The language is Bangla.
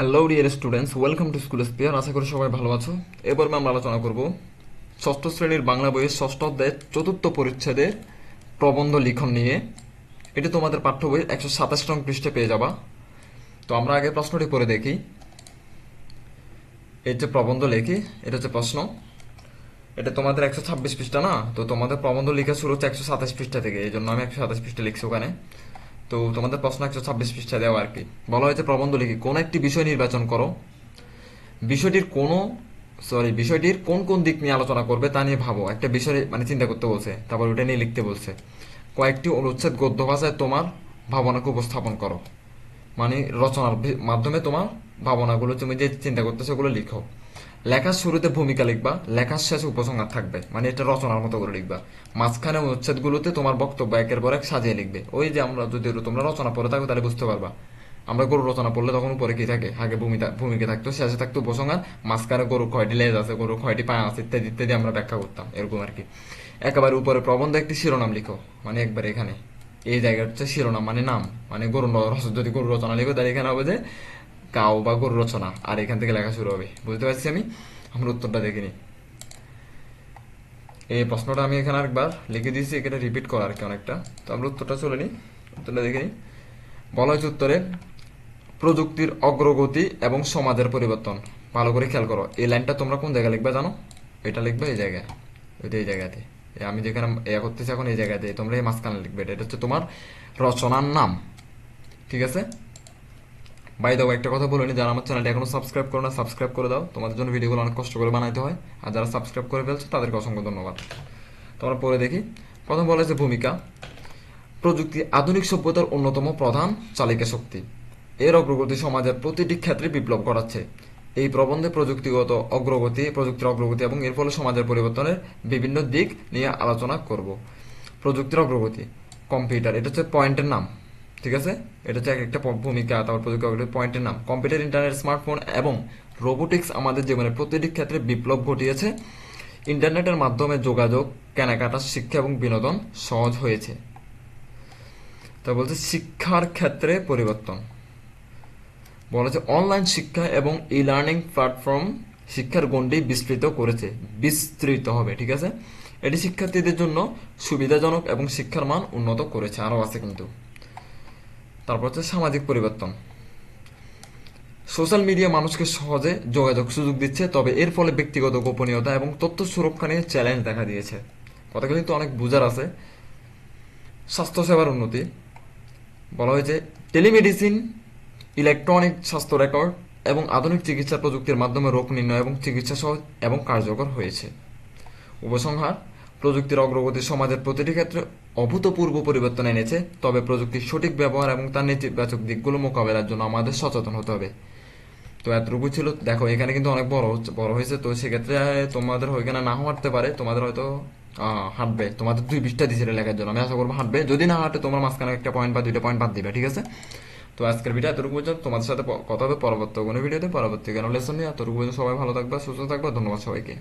Hello dear students, welcome to School Spear. আশা করি সবাই ভালো আছো। এবার আমরা আলোচনা করব ষষ্ঠ শ্রেণীর বাংলা বইয়ের ষষ্ঠ অধ্যায়ের চতুর্থ পরিচ্ছেদের প্রবন্ধ লিখন নিয়ে। এটি তোমাদের পাঠ্য বইয়ের 127 নং পৃষ্ঠে পেয়ে যাবা। তো আমরা আগে প্রশ্নটি পড়ে দেখি। এই যে প্রবন্ধ লেখি, এটা হচ্ছে প্রশ্ন। এটা তোমাদের 126 পৃষ্ঠা না, তো তোমাদের প্রবন্ধ লেখা শুরু হচ্ছে 127 পৃষ্ঠা থেকে, এই জন্য আমি 127 পৃষ্ঠা লিখছি ওখানে। তো তোমাদের প্রশ্ন 126 পৃষ্ঠা দেওয়া আর কি। বলা হয়েছে প্রবন্ধ লিখি কোন একটি বিষয় নির্বাচন করো, বিষয়টির বিষয়টির কোন কোন দিক নিয়ে আলোচনা করবে তা নিয়ে ভাবো। একটা বিষয় মানে চিন্তা করতে বলছে, তারপর ওটা নিয়ে লিখতে বলছে। কয়েকটি অনুচ্ছেদ গদ্য ভাষায় তোমার ভাবনাকে উপস্থাপন করো, মানে রচনার মাধ্যমে তোমার ভাবনাগুলো তুমি যে চিন্তা করতেছো ওগুলো লিখো। লেখার শুরুতে ভূমিকা লিখবা, লেখার শেষে উপসংহার থাকবে, মানে এটা রচনার মতো করে লিখবা। মাঝখানে অনুচ্ছেদগুলোতে তোমার বক্তব্য একের পর এক সাজিয়ে লিখবে। ওই যে আমরা যদি তোমরা রচনা পড়ে থাকো তাহলে বুঝতে পারবা। আমরা গরু রচনা পড়লে তখন উপরে কি থাকে, আগে ভূমিকা থাকতো, শেষে থাকতো উপসংহার, মাঝখানে গরু কয়টি লেজ আছে, গরু কয়টি পা আছে, ইত্যাদি ইত্যাদি আমরা ব্যাখ্যা করতাম, এরকম আর কি। একেবারে উপরে প্রবন্ধ একটি শিরোনাম লিখো, মানে একবার এখানে এই জায়গা হচ্ছে শিরোনাম, মানে নাম, মানে যদি গরু রচনা লিখো তাহলে এখানে হবে যে কাউ বা গরু রচনা, আর এখান থেকে লেখা শুরু হবে। বুঝতে পারছি আমি? আমরা উত্তরটা দেখিনি। এই প্রশ্নটা আমি এখানে আরেকবার লিখে দিয়েছি, এখানে রিপিট করা আর কি অনেকটা। তো আমরা উত্তরটা চলে নিই, উত্তরটা দেখে নিই। বলা হয়েছে উত্তরে প্রযুক্তির অগ্রগতি এবং সমাজের পরিবর্তন। ভালো করে খেয়াল করো, এই লাইনটা তোমরা কোন জায়গায় লিখবে জানো? এটা লিখবে এই জায়গায়, ওইটা এই জায়গাতে। আমি যেখানে করতেছি এখন এই জায়গাতে, তোমরা এই মাঝখানে লিখবে। এটা হচ্ছে তোমার রচনার নাম, ঠিক আছে? বাই দাও, একটা কথা বলে নি, যারা আমার চ্যানেলটি এখনো সাবস্ক্রাইব করো না, সাবস্ক্রাইব করে দাও। তোমাদের জন্য ভিডিওগুলো অনেক কষ্ট করে বানাইতে হয়, আর যারা সাবস্ক্রাইব করে ফেলছো তাদেরকে অসংখ্য ধন্যবাদ। তোমরা পরে দেখি। প্রথম বলা হয়েছে ভূমিকা। প্রযুক্তি আধুনিক সভ্যতার অন্যতম প্রধান চালিকা শক্তি। এর অগ্রগতি সমাজের প্রতিটি ক্ষেত্রে বিপ্লব ঘটাচ্ছে। এই প্রবন্ধে প্রযুক্তির অগ্রগতি এবং এর ফলে সমাজের পরিবর্তনের বিভিন্ন দিক নিয়ে আলোচনা করব। প্রযুক্তির অগ্রগতি, কম্পিউটার, এটা হচ্ছে পয়েন্টের নাম, ঠিক আছে? এটা হচ্ছে একটা ভূমিকা, তারপর প্রযুক্তি অগ্রগতি পয়েন্টের নাম। কম্পিউটার, ইন্টারনেট, স্মার্টফোন এবং রোবোটিক্স আমাদের জীবনের প্রতিটি ক্ষেত্রে বিপ্লব ঘটিয়েছে। ইন্টারনেটের মাধ্যমে যোগাযোগ, কেনাকাটা, শিক্ষা এবং বিনোদন সহজ হয়েছে। তা বলছে শিক্ষার ক্ষেত্রে পরিবর্তন। বলেছে অনলাইন শিক্ষা এবং ই লার্নিং প্ল্যাটফর্ম শিক্ষার গণ্ডি বিস্তৃত হবে, ঠিক আছে? এটি শিক্ষার্থীদের জন্য সুবিধাজনক এবং শিক্ষার মান উন্নত করেছে। আরও আছে কিন্তু। তারপর হচ্ছে সামাজিক পরিবর্তন। সোশ্যাল মিডিয়া মানুষকে সহজে যোগাযোগ সুযোগ দিচ্ছে, তবে এর ফলে ব্যক্তিগত গোপনীয়তা এবং তথ্য সুরক্ষা নিয়ে চ্যালেঞ্জ দেখা দিয়েছে। কথাগুলো কিন্তু অনেক বুঝার আছে। স্বাস্থ্যসেবার উন্নতি। বলা হয়েছে টেলিমেডিসিন, ইলেকট্রনিক স্বাস্থ্য রেকর্ড এবং আধুনিক চিকিৎসা প্রযুক্তির মাধ্যমে রোগ নির্ণয় এবং চিকিৎসা সহজ এবং কার্যকর হয়েছে। উপসংহার, প্রযুক্তির অগ্রগতি সমাজের প্রতিটি ক্ষেত্রে অভূতপূর্ব পরিবর্তন এনেছে, তবে প্রযুক্তির সঠিক ব্যবহার এবং তার নেতিবাচক দিকগুলো মোকাবেলার জন্য আমাদের সচেতন হতে হবে। তো এতটুকু ছিল। দেখো এখানে কিন্তু অনেক বড় হয়েছে, তো সেক্ষেত্রে তোমাদের ওইখানে নাও হাঁটতে পারে, তোমাদের হয়তো হাঁটবে। তোমাদের 2 পৃষ্ঠা দিয়েছিল লেখার জন্য, আমি আশা করবো হাঁটবে। যদি না হাঁটে তোমার মাঝখানে একটা পয়েন্ট বা 2টা পয়েন্ট বাদ দিবে, ঠিক আছে? তো আজকের ভিডিও এতটুকু পর্যন্ত। তোমাদের সাথে কথা হবে পরবর্তী কোনো ভিডিওতে, পরবর্তী কোনো লেসন নিয়ে। এতটুকু পর্যন্ত সবাই ভালো থাকবে, সুস্থ থাকবে। ধন্যবাদ সবাইকে।